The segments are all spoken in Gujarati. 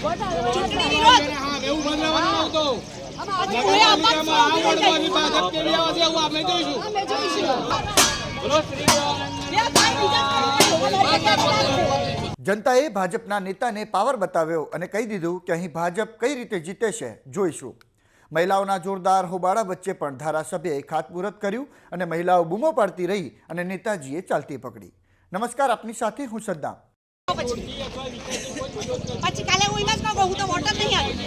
ચૂંટણી વિરોધ હા એવું બદલાવાનું નહોતું ભાજપ કેવી આવે છે એવું આપણે જોઈશું જનતાએ ભાજપના નેતાને પાવર બતાવ્યો અને કહી દીધું કે અહીં ભાજપ કઈ રીતે જીતે છે જોઈશું। મહિલાઓના જોરદાર હોબાળા વચ્ચે પણ ધારાસભ્યએ ખાતમુહૂર્ત કર્યું અને મહિલાઓ બૂમો પાડતી રહી અને નેતાજીએ ચાલતી પકડી। નમસ્કાર, આપની સાથે હું સદ્દામ। પછી કાલે હું ઇમેજ માં હું તો વોટર નહીં આવી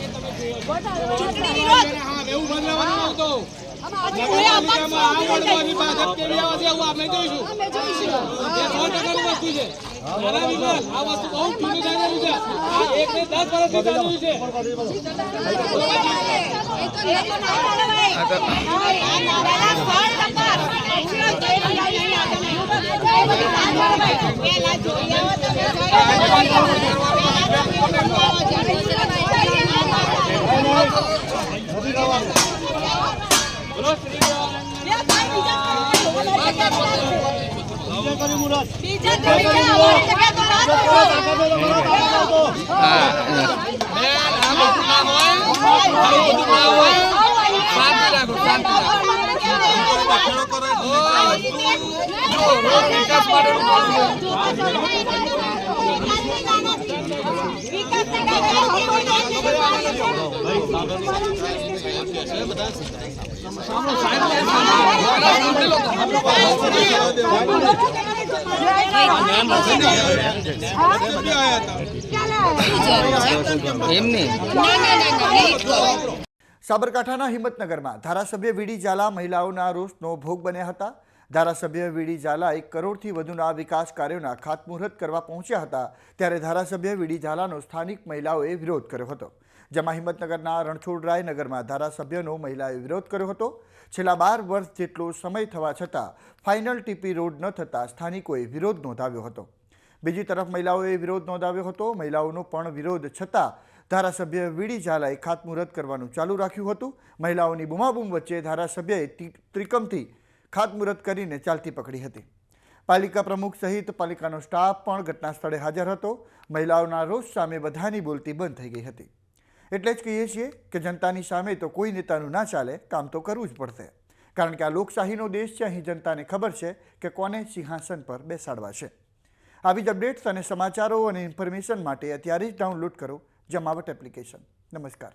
ચૂંટણી વિરોધ હા એવું બદલાવાનું નહોતું ભાજપ કેવી આવે છે એવું આપણે જોઈશું એ 100%ની વસ્તુ છે। મારા વિચાર આ વસ્તુ બહુ જૂની ચાલી છે, આ 1 ને 10 વર્ષથી ચાલુ છે। સાબરકાંઠાના હિંમતનગરમાં ધારાસભ્ય વીડી ઝાલા મહિલાઓના રોષનો ભોગ બન્યા હતા। ધારાસભ્ય વીડી ઝાલા 1 કરોડથી વધુના વિકાસ કાર્યોના ખાતમુહૂર્ત કરવા પહોંચ્યા હતા ત્યારે ધારાસભ્ય વીડી ઝાલાનો સ્થાનિક મહિલાઓએ વિરોધ કર્યો હતો, જેમાં હિંમતનગરના રણછોડરાય નગરમાં ધારાસભ્યનો મહિલાએ વિરોધ કર્યો હતો। છેલ્લા 12 વર્ષ જેટલો સમય થવા છતાં ફાઇનલ ટીપી રોડ ન થતાં સ્થાનિકોએ વિરોધ નોંધાવ્યો હતો। બીજી તરફ મહિલાઓએ વિરોધ નોંધાવ્યો હતો। મહિલાઓનો પણ વિરોધ છતાં ધારાસભ્ય વીડી ઝાલાએ ખાતમુહૂર્ત કરવાનું ચાલુ રાખ્યું હતું। મહિલાઓની બૂમાબૂમ વચ્ચે ધારાસભ્યએ ત્રિકમથી ખાતમુહૂર્ત કરીને ચાલતી પકડી હતી। પાલિકા પ્રમુખ સહિત પાલિકાનો સ્ટાફ પણ ઘટના સ્થળે હાજર હતો। મહિલાઓના રોષ સામે બધાની બોલતી બંધ થઈ ગઈ હતી। એટલે જ કહીએ છીએ કે જનતાની સામે તો કોઈ નેતાનું ના ચાલે, કામ તો કરવું જ પડશે, કારણ કે આ લોકશાહીનો દેશ છે। અહીં જનતાને ખબર છે કે કોને સિંહાસન પર બેસાડવા છે। આવી જ અપડેટ્સ અને સમાચારો અને ઇન્ફોર્મેશન માટે અત્યારે જ ડાઉનલોડ કરો જમાવટ એપ્લિકેશન। નમસ્કાર।